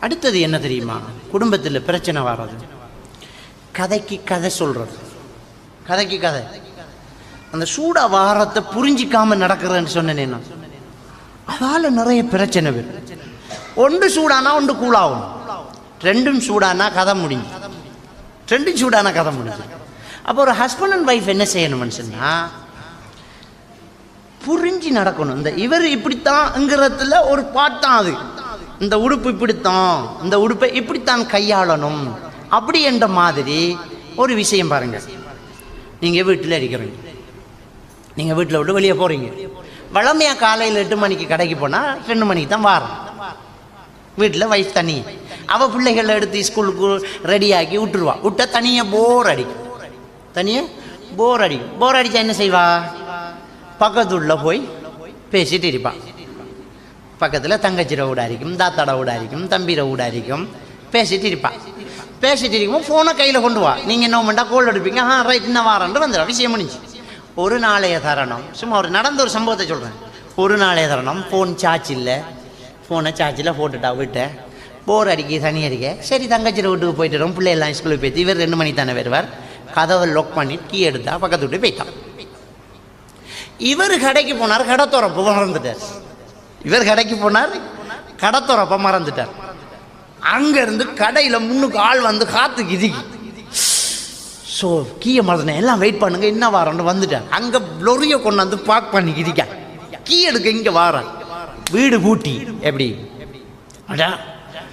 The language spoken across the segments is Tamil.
அடுத்தது என்ன தெரியுமா? குடும்பத்தில் பிரச்சனை வர்றது, கதைக்கு கதை சொல்கிறது. கதைக்கு கதை, அந்த சூட வாரத்தை புரிஞ்சிக்காம நடக்கிறேன்னு சொன்னேன். அதால் நிறைய பிரச்சனை வரும். ஒன்று சூடானா ஒன்று கூலாகும், ரெண்டும் சூடானா கதை முடிஞ்சு, ரெண்டும் சூடானா கதை முடிஞ்சு. அப்போ ஒரு ஹஸ்பண்ட் அண்ட் ஒய்ஃப் என்ன செய்யணும்னு சொன்னால் புரிஞ்சு நடக்கணும். இந்த இவர் இப்படித்தான்ங்கிறதுல ஒரு பாட்டான் அது, இந்த உடுப்பு இப்படித்தான், இந்த உடுப்பை இப்படித்தான் கையாளணும் அப்படி என்ற மாதிரி ஒரு விஷயம் பாருங்க. நீங்கள் வீட்டில் இருக்கிறீங்க, நீங்கள் வீட்டில் விட்டு வெளியே போகிறீங்க. வளமையாக காலையில் 8 மணிக்கு கடைக்கு போனால் 2 மணிக்கு தான் வாரம். வீட்டில் வயசு தனி, அவள் பிள்ளைகளை எடுத்து ஸ்கூலுக்கு ரெடியாக்கி விட்டுருவா. விட்டா தனியாக போர் அடிக்கும், தனியாக போர் அடிக்கும். போர் அடித்தா என்ன செய்வா? பக்கத்துள்ள போய் பேசிட்டு இருப்பான். பக்கத்தில் தங்கச்சிர வீடா இருக்கும், தாத்தாட வீடா இருக்கும், தம்பிர வீடா இருக்கும், பேசிட்டு இருப்பான். பேசிட்டு இருக்கும்போது ஃபோனை கையில் கொண்டு வா. நீங்கள் என்ன பண்ணால் கோல் எடுப்பீங்க, ரைட் என்ன வாரன்ட்டு வந்துடும், விஷயம் முடிஞ்சு. ஒரு நாளைய தருணம், சும்மா ஒரு நடந்த ஒரு சம்பவத்தை சொல்கிறேன். ஒரு நாளைய தருணம் ஃபோன் சார்ஜ் இல்லை, ஃபோனை சார்ஜில் போட்டுட்டா விட்ட, போர் அடிக்க தனி அடிக்க. சரி தங்கச்சிர வீட்டுக்கு போயிட்டு வரும், பிள்ளையெல்லாம் ஸ்கூலுக்கு போய்த்து, இவர் 2 மணிக்கு தானே வருவார். கதவை லாக் பண்ணி கீ எடுத்தா பக்கத்து விட்டு போயிட்டான். இவர் கடைக்கு போனார், கடை திறப்ப மறந்துட்டார். இவர் கடைக்கு போனார், கடை திறப்ப மறந்துட்டார். அங்கேருந்து கடையில் முன்னுக்கு ஆள் வந்து காத்துக்கு இதுக்கு. ஸோ கீயை மறந்துட்டேன், எல்லாம் வெயிட் பண்ணுங்க, என்ன வாரன்னு வந்துட்டார். அங்கே லொரியை கொண்டு வந்து பார்க் பண்ணி கிதிக்க, கீ எடுக்க இங்கே வாரேன். வீடு பூட்டி எப்படி அடா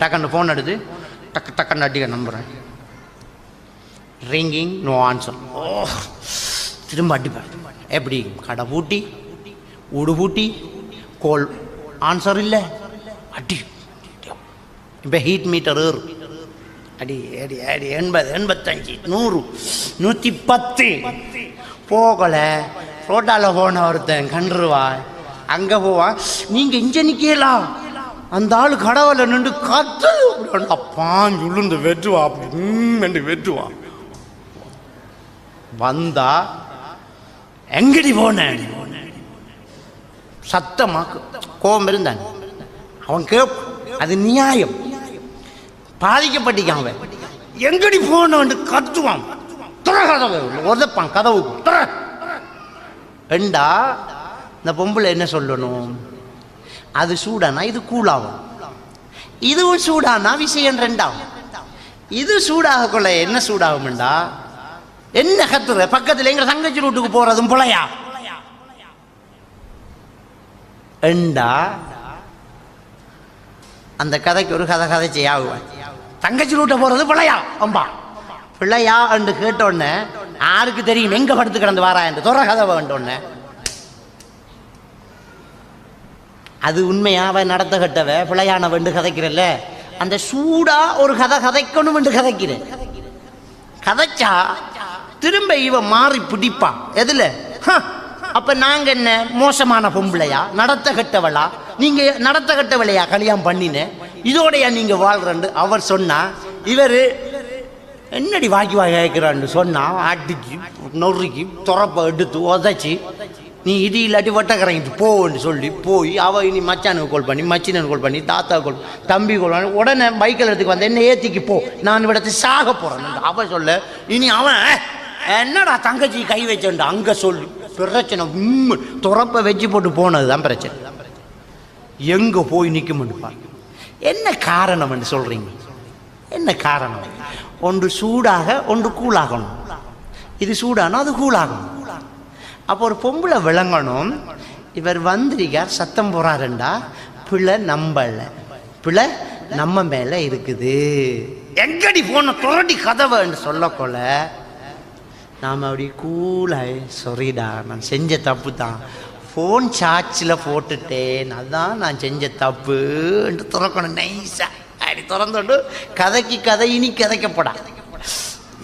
டக்குன்னு ஃபோன் எடுத்து டக்கு டக்குன்னு அடிக்க நம்புகிறேன். Ringing, no answer. ஓ, திரும்ப அடிப்பேன். எப்படி? கடை பூட்டி, வீடு பூட்டி, கோல் ஆன்சர் இல்லை, அடி. இப்போ ஹீட் மீட்டர் அடி அடி அடி 80, 85, 100, 110 போகலை. ரோட்டாவில் போன ஒருத்தன் கண்டுருவா, அங்கே போவான். நீங்கள் இங்கே நிற்கலாம், அந்த ஆள் கடவுளை நின்று கத்து அப்பான் சொல்லுந்து வெட்டுவா, அப்படி வெட்டுவா. வந்தா எங்கடி போனேன் சத்தமாக்கு கோபம் இருந்தான். அவன் கேப், அது நியாயம். பாதிக்கப்பட்டிக்கான். அவன் எங்கடி போன கத்துவான், துற கதவை உதப்பான், கதவுக்கு துற. ரெண்டா இந்த பொம்பளை என்ன சொல்லணும்? அது சூடானா இது கூலாகும், இதுவும் சூடானா விஷயம் ரெண்டாகும். இது சூடாக கொள்ள என்ன சூடாகும்டா, என்ன கத்துற? பக்கத்தில் எங்க தங்கச்சி வீட்டுக்கு போறதும் பிள்ளையா ரெண்டா? அந்த கதைக்கு ஒரு கதை கதைச்சி ஆகுவேன். தங்கச்சி வீட்டை போறது பிள்ளையா அம்பா பிள்ளையா என்று கேட்டோடனே யாருக்கு தெரியும் எங்க படுத்து கிடந்து வாரா என்று துற கதவை வேண்டோடனே. அது உண்மையாவ நடத்த கட்டவ பிள்ளையான வெண்டு கதைக்கிறல்ல, அந்த சூடா ஒரு கதை கதைக்கணும் என்று கதைக்கிறேன். கதைச்சா திரும்ப இவ மாறி பிடிப்பா. எதுல? அப்ப நாங்க என்ன மோசமான பொம்பளையா, நடத்த கட்டவளா? நீங்க நடத்த கட்டவளையா கல்யாணம் பண்ணின, இதோடையா நீங்க வாழ்றண்டு அவர் சொன்னா, இவரு என்னடி வாக்கி வாக்கி கேட்கிறான்னு சொன்னா அடிச்சு நொறுக்கி துறப்ப எடுத்து உதச்சி, நீ இது இல்லாட்டி வட்டக்கரைங்கிட்டு போன்னு சொல்லி போய் அவ இனி மச்சானுக்கு கால் பண்ணி, மச்சினனுக்கு கால் பண்ணி, தாத்தா கால், தம்பி கால் பண்ணி, உடனே பைக்கில் எடுத்துக்கு வந்து என்ன ஏற்றிக்கு போ, நான் விடத்து சாக போறேன். அவ சொல்ல, இனி அவன் என்னடா தங்கச்சி கை வச்சா அங்க சொல்லி பிரச்சனை. துறப்ப வச்சு போட்டு போனதுதான் பிரச்சனை. எங்க போய் நிற்கும்னு என்ன காரணம் என்று சொல்றீங்க? என்ன காரணம்? ஒன்று சூடாக ஒன்று கூலாகணும். இது சூடானா அது கூலாகணும். அப்போ ஒரு பொம்பளை விளங்கணும், இவர் வந்திருக்கார் சத்தம் போறாருண்டா பிள்ளை நம்பல, பிள்ளை நம்ம மேல இருக்குது. எங்கடி போன துரட்டி கதவைன்னு சொல்லக்கொள்ள நாம் அப்படி கூலாய் சொரிடா நான் செஞ்ச தப்பு தான், ஃபோன் சார்ஜில் போட்டுட்டேன், அதான் நான் செஞ்ச தப்பு என்று திறக்கணும். நைஸா அப்படி திறந்தோண்டு கதைக்கு கதை இனி கதைக்கப்படா.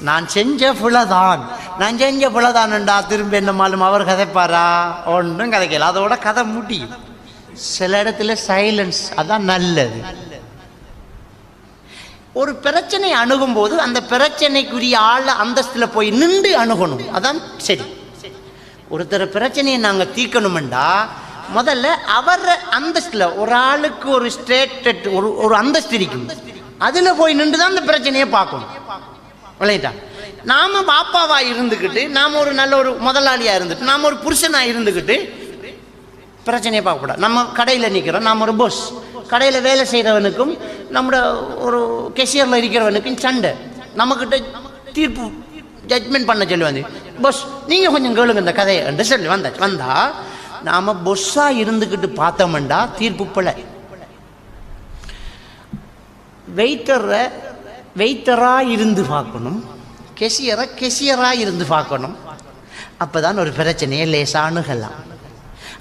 நான் செஞ்ச பிள்ளைதான், நான் செஞ்ச பிள்ளைதான்டா. திரும்ப என்ன மாலும் அவர் கதைப்பாரா? ஒன்றும் கதைக்கல, அதோட கதை முடியும். சில இடத்துல சைலன்ஸ், அதான் நல்லது. ஒரு பிரச்சனை அணுகும் போது அந்த பிரச்சனைக்குரிய ஆள் அந்தஸ்தில் போய் நின்று அணுகணும், அதான் சரி. ஒருத்தர் பிரச்சனையை நாங்கள் தீர்க்கணுமெண்டா முதல்ல அவர் அந்தஸ்தில், ஒரு ஆளுக்கு ஒரு ஸ்டேட் ஒரு அந்தஸ்து இருக்கும், அதில் போய் நின்று தான் அந்த பிரச்சனையை பார்க்கணும். விளையிட்டா நாம பாப்பாவா இருந்துக்கிட்டு, நாம் ஒரு நல்ல ஒரு முதலாளியாக இருந்துட்டு, நாம் ஒரு புருஷனாக இருந்துக்கிட்டு பிரச்சனையை பார்க்கக்கூடாது. நம்ம கடையில் நிற்கிறோம், நாம் ஒரு பாஸ், கடையில் வேலை செய்கிறவனுக்கும் நம்மளோட ஒரு கெஷியரில் இருக்கிறவனுக்கும் சண்டை, நம்மக்கிட்ட தீர்ப்பு ஜட்மெண்ட் பண்ண சொல்லுவாங்க. பாஸ் நீங்கள் கொஞ்சம் கேளுங்க இந்த கதையை என்று சொல்லி வந்தா நாம் பொஸ்ஸாக இருந்துக்கிட்டு பார்த்தோம்டா தீர்ப்பு பிள்ளை. வெயிட்டராக இருந்து பார்க்கணும், கெஷியராக இருந்து பார்க்கணும். அப்போ தான் ஒரு பிரச்சனையை லேசானுகலாம்.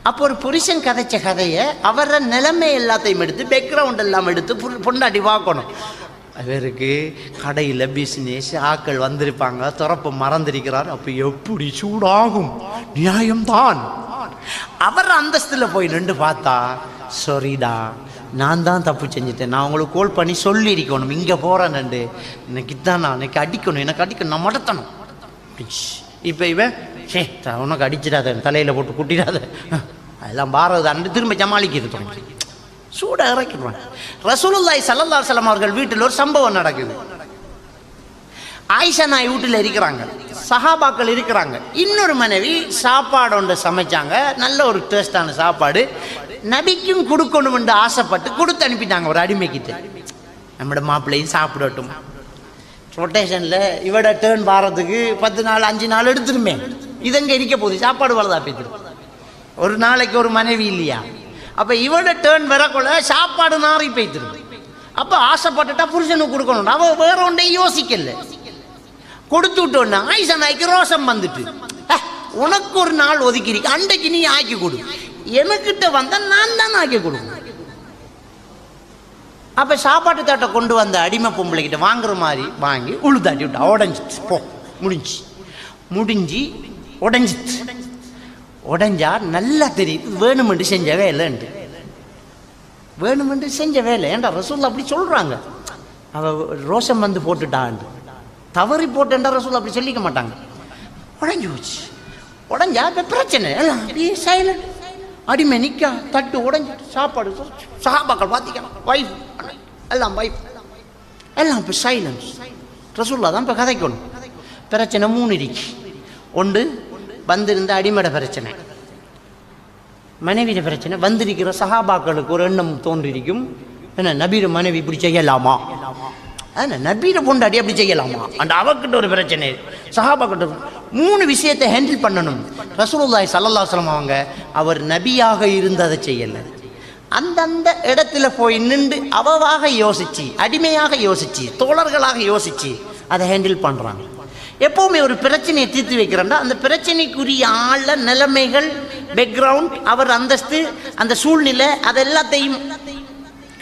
அப்போ ஒரு புருஷன் கதைச்ச கதையை அவர நிலைமை எல்லாத்தையும் எடுத்து பேக்ரவுண்ட் எல்லாம் எடுத்து பொண்டாட்டி பார்க்கணும். அவருக்கு கடையில் பிஸ்னஸ் ஆக்கள் வந்திருப்பாங்க, துறப்ப மறந்திருக்கிறார், அப்போ எப்படி சூடாகும்? நியாயம்தான். அவர் அந்தஸ்தில் போய் நின்று பார்த்தா, சரிடா நான் தான் தப்பு செஞ்சுட்டேன், நான் உங்களுக்கு கால் பண்ணி சொல்லியிருக்கணும், இங்கே போகிறேன்னு, இன்னைக்கு தான் நான் எனக்கு அடிக்கணும், எனக்கு அடிக்கணும், நான் மடத்தணும். இப்போ இவன் உனக்கு அடிச்சிடாத, தலையில் போட்டு குட்டிடாத, அதெல்லாம் பாரதான்னு திரும்ப ஜமாளிக்கிறது, சூட இறக்கிடுவாங்க. ரசூலுல்லாஹி ஸல்லல்லாஹு அலைஹி வஸல்லம் அவர்கள் வீட்டில் ஒரு சம்பவம் நடக்குது. ஆயிஷா நாய் வீட்டில் இருக்கிறாங்க, சஹாபாக்கள் இருக்கிறாங்க. இன்னொரு மனைவி சாப்பாடு ஒன்று சமைச்சாங்க, நல்ல ஒரு டேஸ்டான சாப்பாடு, நபிக்கும் கொடுக்கணும் என்று ஆசைப்பட்டு கொடுத்து அனுப்பிட்டாங்க ஒரு அடிமைக்கிட்ட. நம்மளோட மாப்பிள்ளையும் சாப்பிடட்டும், ரொட்டேஷனில் இவட டேர்ன் வாரத்துக்கு 10 நாள் 5 நாள் எடுத்துருமே, இதங்க இருக்க போகுது, சாப்பாடு வரதா போய்த்து, ஒரு நாளைக்கு ஒரு மனைவி இல்லையா? அப்போ இவட டேர்ன் வரக்குள்ள சாப்பாடு நாரி போய்த்துருது. அப்போ ஆசைப்பட்டுட்டா புருஷனுக்கு கொடுக்கணும், அவள் வேற ஒன்றையும் யோசிக்கல, கொடுத்து விட்டோன்னா ஆயிஷா நாய்க்கு ரோஷம் வந்துட்டு, உனக்கு ஒரு நாள் ஒதுக்கிறிக்க, அன்றைக்கு நீ ஆக்கி கொடு, எனக்கிட்ட வந்தா நான் தான் ஆக்கி கொடுக்கணும். அப்போ சாப்பாட்டு தாட்டை கொண்டு வந்த அடிமை பொம்பளைக்கிட்ட வாங்குற மாதிரி வாங்கி உழுதாட்டி விட்டா, உடஞ்சிச்சு, போ முடிஞ்சு உடஞ்சிச்சு. உடஞ்சா நல்லா தெரியுது வேணுமென்று செஞ்ச வேலைன்ட்டு, வேணுமென்று செஞ்ச வேலை. ஏன்டா ரசூல் அப்படி சொல்கிறாங்க, அவள் ரோஷம் வந்து போட்டுட்டான்ட்டு, தவறி போட்டேன்டா ரசூல் அப்படி சொல்லிக்க மாட்டாங்க. உடஞ்சி போச்சு, உடஞ்சா இப்போ பிரச்சனை எல்லாம் அப்படியே சைலண்ட், அடிமை நிற்கா, தட்டு உடஞ்சி, சாப்பாடு சஹாபாக்கள் பார்த்திக்கலாம், வைஃப் எல்லாம் இப்போ சைலன்ஸ். ரசூல்லா தான் இப்போ கதைக்கணும். பிரச்சனை 3 இருக்கு. ஒன்று வந்திருந்த அடிமட பிரச்சனை, மனைவிட பிரச்சனை. வந்திருக்கிற சஹாபாக்களுக்கு ஒரு எண்ணம் தோன்றிருக்கும், என்ன நபீர மனைவி இப்படி செய்யலாமா, நபீர பொண்டாடி அப்படி செய்யலாமா, அந்த அவர்கிட்ட ஒரு பிரச்சனை, சஹாபாக்கிட்ட 3 விஷயத்தை ஹேண்டில் பண்ணணும். ரசூலுல்லாஹி ஸல்லல்லாஹு அலைஹி வஸல்லம் அவங்க அவர் நபியாக இருந்ததை செய்யலை, அந்தந்த இடத்துல போய் நின்று அவவாக யோசிச்சு, அடிமையாக யோசிச்சு, தோழர்களாக யோசிச்சு அதை ஹேண்டில் பண்ணுறாங்க. எப்போவுமே ஒரு பிரச்சனையை தீர்த்து வைக்கிறேன்டா அந்த பிரச்சனைக்குரிய ஆள நிலைமைகள், பேக்ரவுண்ட், அவர் அந்தஸ்து, அந்த சூழ்நிலை, அது எல்லாத்தையும்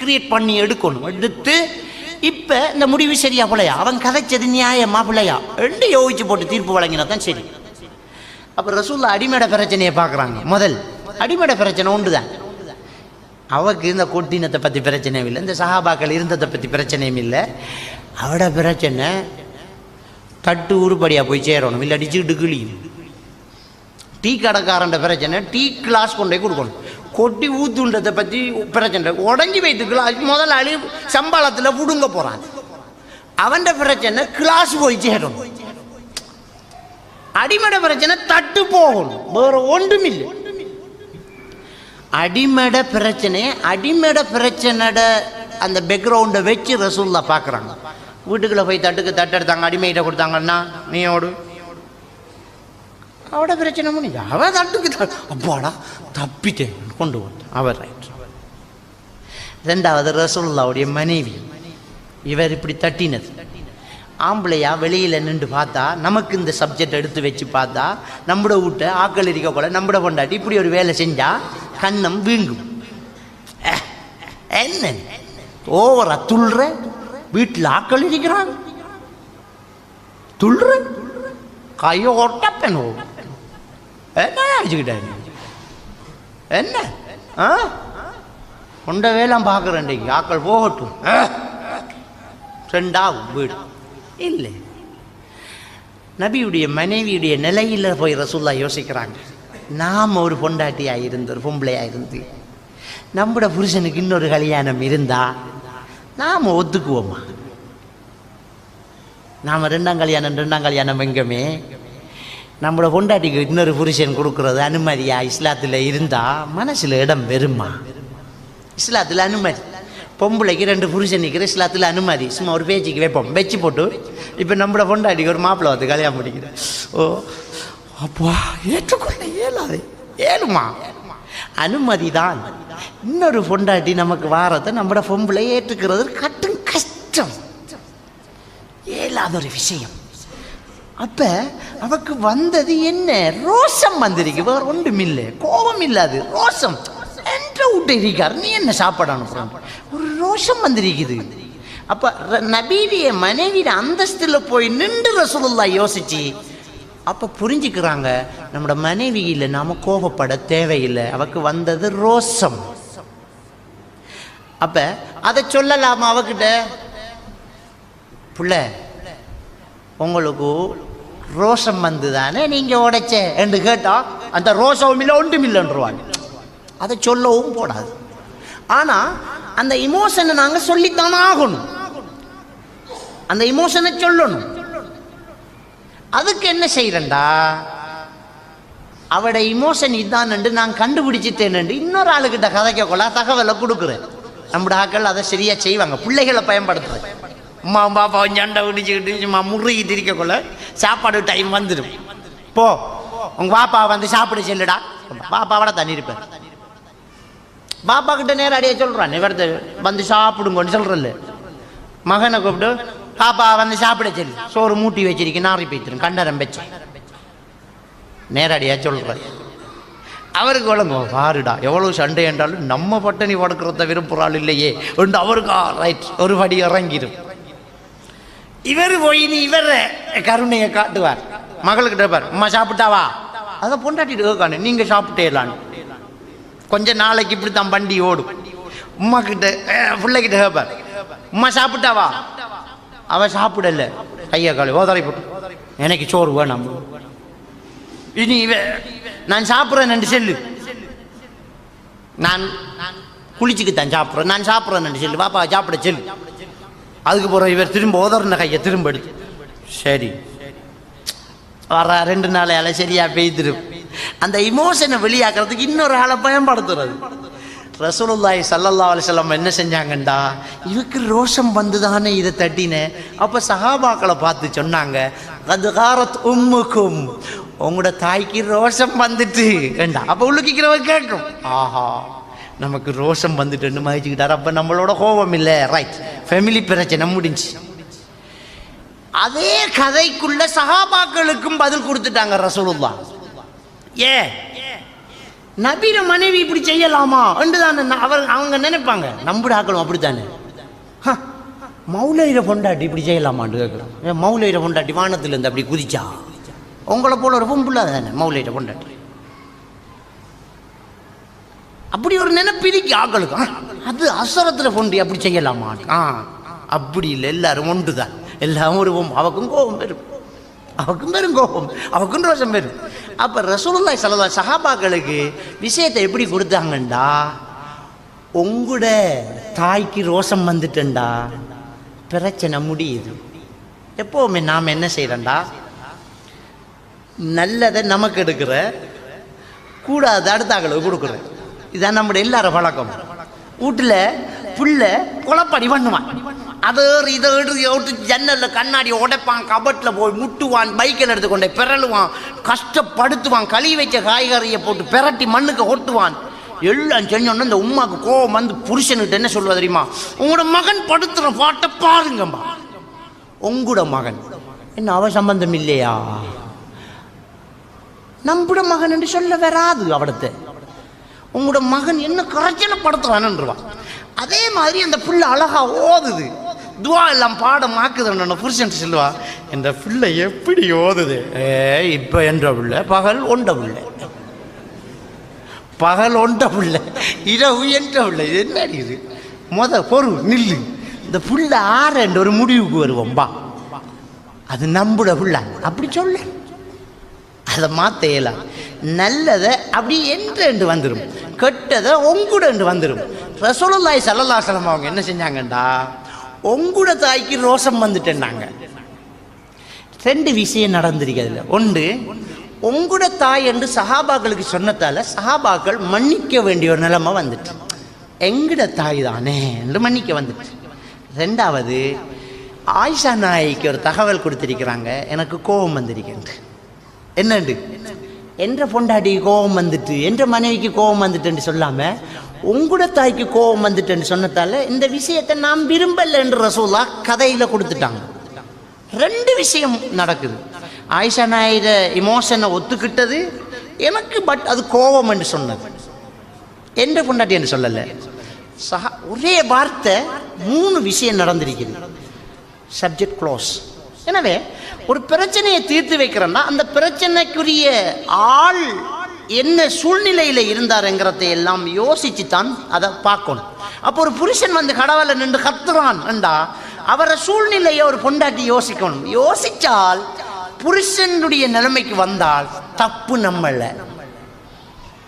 கிரியேட் பண்ணி எடுத்து இப்போ இந்த முடிவு சரியா பிள்ளையா, அவன் கதைச்சது நியாயமா பிள்ளையா ரெண்டு யோசிச்சு போட்டு தீர்ப்பு வழங்கினா தான் சரி. அப்போ ரசூல்லா அடிமேட பிரச்சனையை பார்க்குறாங்க. முதல் அடிமேட பிரச்சனை உண்டு தான், அவருக்கு இந்த கொட்டினத்தை பற்றி பிரச்சனையும் இல்லை, இந்த சஹாபாக்கள் இருந்ததை பற்றி பிரச்சனையும் இல்லை. அவட பிரச்சனை தட்டு உருப்படியாக போய் சேரணும், இல்லை அடிச்சுக்கிட்டு கிளியும். டீ கடைக்காரன் பிரச்சனை டீ கிளாஸ் கொண்டு போய் கொடுக்கணும், கொட்டி ஊத்துன்றதை பற்றி பிரச்சனை உடஞ்சி வைத்து கிளாஸ் முதலாளி சம்பளத்தில் புடுங்க போகிறான், அவன் பிரச்சனை கிளாஸ் போய் சேரணும். அடிமட பிரச்சனை தட்டு போகணும், வேற ஒன்றும் இல்லை. அடிமட பிரச்சனை அந்த பேக்ரவுண்டை வச்சு ரசூல்லா பார்க்குறாங்க. வீட்டுக்குள்ளே போய் தட்டுக்கு தட்டு எடுத்தாங்க, அடிமையிட்ட கொடுத்தாங்கன்னா நீயோடு அவட பிரச்சனை முடிஞ்சு, அவன் தட்டுக்கு அப்பாடா தப்பிட்டேன் கொண்டு வந்து அவர் ரைட். ரெண்டாவது ரசூலுல்லாவுடைய மனைவி, இவர் இப்படி தட்டினது ஆம்பளையா வெளியில் நின்று பார்த்தா, நமக்கு இந்த சப்ஜெக்ட் எடுத்து வச்சு பார்த்தா, நம்மட வீட்டை ஆக்கள் இருக்க போல நம்மட கொண்டாட்டி இப்படி ஒரு வேலை செஞ்சா கண்ணம் வீங்கும். என்ன ஓவரா துள்ற, வீட்டில் ஆக்கள் இருக்கிறாங்க துள்ற, கையை ஒட்டப்பேன் என்ன அடிச்சுக்கிட்டாரு, என்ன கொண்ட வேலாம் பார்க்குறேன், ஆக்கள் போகட்டும், ரெண்டாகும் வீடு இல்லை. நபியுடைய மனைவியுடைய நிலையில் போய் ரசூல்லா யோசிக்கிறாங்க. நாம் ஒரு பொண்டாட்டியாக இருந்து, ஒரு பொம்பளையாக இருந்து, நம்மட புருஷனுக்கு இன்னொரு கல்யாணம் இருந்தால் நாம் ஒத்துக்குவோம்மா. நாம் ரெண்டாம் கல்யாணம் எங்கேயுமே நம்மளோட பொண்டாட்டிக்கு இன்னொரு புருஷன் கொடுக்குறது அனுமதியா இஸ்லாத்தில் இருந்தால் மனசில் இடம் வருமா? இஸ்லாத்தில் அனுமதி. பொம்பளைக்கு 2 புருஷன் நிற்கிற இஸ்லாத்தில் அனுமதி. சும்மா ஒரு பேச்சுக்கு வைப்போம். வச்சு போட்டு இப்போ நம்மளோட பொண்டாட்டிக்கு ஒரு மாப்பிள்ளை வந்து கல்யாணம் பண்ணிக்கிறேன். ஓ அப்பா ஏற்றுக்கொள்ள இயலாது. ஏழுமா அனுமதி தான். இன்னொரு பொண்டாட்டி நமக்கு வாரத்தை நம்மளோட பொம்பளை ஏற்றுக்கிறது கஷ்டம், இயலாத ஒரு விஷயம். அப்போ அவக்கு வந்தது என்ன? ரோஷம் வந்திருக்கு. வேறு ஒன்றும் இல்லை, கோபம் இல்லாது ரோஷம். என்ற விட்டு இருக்கார், நீ என்ன சாப்பாடு அனுப்புறான், ஒரு ரோஷம் வந்திருக்குது. அப்போ நபியுடைய மனைவிய அந்தஸ்தில் போய் நின்று ரசூலுல்லாஹ் யோசிச்சு அப்போ புரிஞ்சுக்கிறாங்க, நம்மளோட மனைவியில் நாம் கோபப்பட தேவையில்லை, அவக்கு வந்தது ரோஷம். அப்போ அதை சொல்லலாமா அவகிட்ட? புள்ள உங்களுக்கு ரோஷம் வந்து தானே நீங்கள் உடைச்ச என்று கேட்டால் அந்த ரோஷமும் இல்லை ஒன்றும் இல்லைன்றவாங்க. அதை சொல்லவும் போடாது. ஆனால் அந்த இமோஷனை நாங்கள் சொல்லித்தானே ஆகணும். அந்த இமோஷனை சொல்லணும். அதுக்கு என்ன செய்யறேன்டா, அவட இமோஷன் இதான் நான் கண்டுபிடிச்சிட்டேன் இன்னொரு ஆளுக்கிட்ட கதைக்க கொள்ள தகவலை கொடுக்குறேன். நம்முடைய ஆக்கள் அதை சரியா செய்வாங்க. பிள்ளைகளை பயன்படுத்துறது. அம்மா பாப்பா சண்டை பிடிச்சிக்கிட்டு சும்மா முறுகிட்டு இருக்கக்குள்ள சாப்பாடு டைம் வந்துடும். போ உங்க பாப்பா வந்து சாப்பிட செல்லுடா, பாப்பாவோட தண்ணி இருப்பேன். பாப்பா கிட்ட நேரம் அடியே சொல்றான், இவரது வந்து சாப்பிடுங்கன்னு சொல்றல. மகனை கூப்பிட்டு பாப்பா வந்து சாப்பிட செல்லு, சோறு மூட்டி வச்சிருக்கேன், நாரி போய்த்திரும் கண்டரம் வச்சு நேரடியா சொல்றேன். அவருக்கு வழங்க பாருடா எவ்வளவு சண்டை என்றாலும் நம்ம பட்டணி படுக்கிறத விரும்புகிறாள் இல்லையே என்று அவருக்கு ரைட் ஒரு படி இறங்கிடும். இவர் போய் இவர் கருணையை காட்டுவார். மகளுக்கிட்ட பார், அம்மா சாப்பிட்டாவா, அதை பொண்டாட்டிட்டு கேட்கானு நீங்கள் சாப்பிட்டேலான்னு. கொஞ்ச நாளைக்கு இப்படி தான் வண்டி ஓடும். உமா கிட்ட பிள்ளைகிட்ட கேட்பார், உமா சாப்பிட்டாவா, அவ சாப்பிடல, கையை காலி ஓதாரி போட்டு எனக்கு சோறு வேணாம், இனி நான் சாப்பிட்றேன் செல்லு, நான் குளிச்சுக்குத்தான் சாப்பிட்றேன், நான் சாப்பிட்றேன் செல்லு, பாப்பா சாப்பிட செல்லு. அதுக்கு போகிற இவர் திரும்ப ஓதறின கையை திரும்ப எடுத்து சரி வர 2 நாளையால சரியா பெய்திரும். அந்த இமோஷனை வெளியாக்குறதுக்கு இன்னொரு ஆளை பயன்படுத்துறது. ரசூலுல்லாஹி ஸல்லல்லாஹு அலைஹி வஸல்லம் என்ன செஞ்சாங்கண்டா, இதுக்கு ரோஷம் வந்துதானே இதை தட்டினேன். அப்போ சஹாபாக்களை பார்த்து சொன்னாங்க, அது காரத் உம்முக்கும், உங்களோட தாய்க்கு ரோஷம் வந்துட்டு ஏண்டா. அப்போ உள்ளுக்கிறவ கேட்கும், ஆஹா நமக்கு ரோஷம் வந்துட்டுன்னு மதிச்சுக்கிட்டார், அப்போ நம்மளோட கோபம் இல்லை, ரைட், ஃபேமிலி பிரச்சனை முடிஞ்சு. அதே கதைக்குள்ள சஹாபாக்களுக்கும் பதில் கொடுத்துட்டாங்க ரசூலுல்லாஹ். நபிர மனைவி இப்படி செய்யலாமா என்று தானே அவங்க நினைப்பாங்க. நம்புடாக்களும் அப்படித்தானே, மௌலையில பொண்டாட்டி இப்படி செய்யலாமான்னு கேட்குறோம். மௌலையில பொண்டாட்டி வானத்திலேருந்து அப்படி குதிச்சா, உங்களை போல ஒரு பொம்புள்ள தானே மௌலையில பொண்டாட்டி. அப்படி ஒரு நினைப்பிரிக்கு ஆக்களுக்கு, அது அசரத்தில் பொண்டி அப்படி செய்யலாமா? அப்படி இல்லை, எல்லாரும் ஒன்று தான், எல்லாம் ஒரு அவக்கும் கோபம் வரும், அவக்கும் பெரும் கோபம், அவக்கும் ரோஷம் வரும். அப்போ ரசூலுல்லாஹி ஸல்லல்லாஹு அலைஹி சஹாபாக்களுக்கு விஷயத்தை எப்படி கொடுத்தாங்கண்டா, உங்களோட தாய்க்கு ரோஷம் வந்துட்டேன்டா பிரச்சனை முடியுது. எப்போவுமே நாம் என்ன செய்கிறோண்டா, நல்லதை நமக்கு எடுக்கிற கூடாது அடுத்தாக்களுக்கு கொடுக்குற. இதுதான் நம்முடைய எல்லாரும் பழக்கம். வீட்டில் புள்ள குழப்படி பண்ணுவான், அதை இதை எடுத்து ஜன்னலில் கண்ணாடி உடைப்பான், கபட்டில் போய் முட்டுவான், பைக்கில் எடுத்துக்கொண்டே பிறழுவான், கஷ்டப்படுத்துவான், கழுவி வச்ச காய்கறியை போட்டு பிரட்டி மண்ணுக்கு ஒட்டுவான். எல்லாம் செஞ்சோன்னா இந்த உமாக்கு கோவம் வந்து புருஷனுக்கிட்ட என்ன சொல்லுவா தெரியுமா, உங்களோட மகன் படுத்துற பாட்டை பாருங்கம்மா. உங்களோட மகன் என்ன அவ சம்பந்தம் இல்லையா, நம்முட மகன் என்று சொல்ல வராது அவடத்தை. உங்களோட மகன் என்ன கரைச்சலை படுத்துறான்ன்றவா. அதே மாதிரி அந்த புள்ள அழகா ஓதுது, துவா எல்லாம் பாடமாக்குதுன்னு புருஷன் சொல்லுவா, என்ற பிள்ளை எப்படி ஓதுது. இப்போ என்ற பிள்ளை பகல் ஒண்ட பிள்ளை, பகல் ஒண்ட பிள்ளை, இரவு என்ற பிள்ளை. இது என்ன இது பொருள் நில்லு, இந்த புள்ள ஆறன்ற ஒரு முடிவுக்கு வருவோம் பா, அது நம்புட புள்ள அப்படி சொல்ல, அதை மாற்ற இயலாம். நல்லதை அப்படி என்று வந்துடும், கெட்டதை உங்குட வந்துடும். ரசூலுல்லாஹி ஸல்லல்லாஹு அலைஹி வஸல்லம் அவங்க என்ன செஞ்சாங்கண்டா, உங்களோட தாய்க்கு ரோஷம் வந்துட்டேன்னாங்க. 2 விஷயம் நடந்திருக்கிறதுல. ஒன்று, உங்களோட தாய் என்று சஹாபாக்களுக்கு சொன்னதால சஹாபாக்கள் மன்னிக்க வேண்டிய ஒரு நிலைமை வந்துட்டு, எங்கட தாய் தானே என்று மன்னிக்க வந்துட்டு. 2வது, ஆயிஷா நாய்க்கு ஒரு தகவல் கொடுத்திருக்கிறாங்க, எனக்கு கோபம் வந்திருக்கின்ற. என்னண்டு, என்ற பொண்டாட்டிக்கு கோபம் வந்துட்டு, என்ற மனைவிக்கு கோபம் வந்துட்டுன்னு சொல்லாம உங்களோட தாய்க்கு கோபம் வந்துட்டுன்னு சொன்னதால இந்த விஷயத்தை நாம் விரும்பல என்று ரசூலா கதையில கொடுத்துட்டாங்க. 2 விஷயம் நடக்குது. ஆயிஷா நாயிட இமோஷனை ஒத்துக்கிட்டது எனக்கு, பட் அது கோபம் என்று சொன்னது. என்ற பொண்டாட்டி என்று சொல்லல. ஒரே வார்த்தை 3 விஷயம் நடந்திருக்குது. Subject close. எனவே ஒரு பிரச்சனையை தீர்த்து வைக்கிறோம்னா அந்த பிரச்சனைக்குரிய ஆள் என்ன சூழ்நிலையில் இருந்தாருங்கிறதை எல்லாம் யோசிச்சு தான் அதை பார்க்கணும். அப்போ ஒரு புருஷன் வந்து கடவுளை நின்று கத்துறான் என்றா அவரை சூழ்நிலையை ஒரு பொண்டாட்டி யோசிக்கணும். யோசிச்சால் புருஷனுடைய நிலைமைக்கு வந்தால் தப்பு நம்மள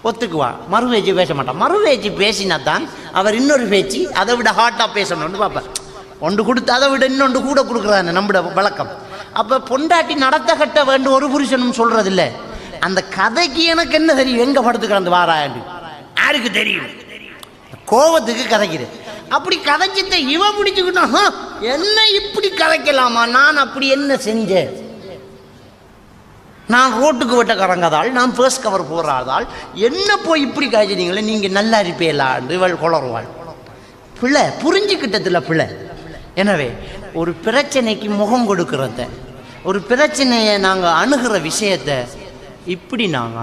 ஒத்துக்குவா. மறுவேச்சு பேச மாட்டான். மறுவேச்சு பேசினா தான் அவர் இன்னொரு பேச்சு அதை விட ஹார்ட்டாக பேசணும்னு பார்ப்பார். ஒன்று கொடுத்து அதை விட இன்னொன்று கூட கொடுக்குறாங்க நம்மளோட வழக்கம். அப்போ பொண்டாட்டி நடத்த கட்ட வேண்டும் ஒரு புருஷனும் சொல்றதில்ல. அந்த கதைக்கு எனக்கு என்ன தெரியும், எங்க படுத்து கிடந்து வாராண்டு யாருக்கு தெரியும், கோபத்துக்கு கதைக்குது. அப்படி கதைச்சத்தை இவ பிடிச்சுக்கிட்டோம், என்ன இப்படி கதைக்கலாமா, நான் அப்படி என்ன செஞ்சேன், நான் ரோட்டுக்கு விட்ட கறங்காதால், நான் ஃபர்ஸ்ட் கவர் போறாதால் என்ன போய் இப்படி காய்ச்சினீங்களே, நீங்க நல்லா இருப்பேலாண்டு இவள் குளறுவாள். பிள்ளை புரிஞ்சுக்கிட்டதுல பிள்ளை. எனவே ஒரு பிரச்சனைக்கு முகம் கொடுக்கறத, ஒரு பிரச்சனையை நாங்கள் அணுகிற விஷயத்தை இப்படி நாங்கள்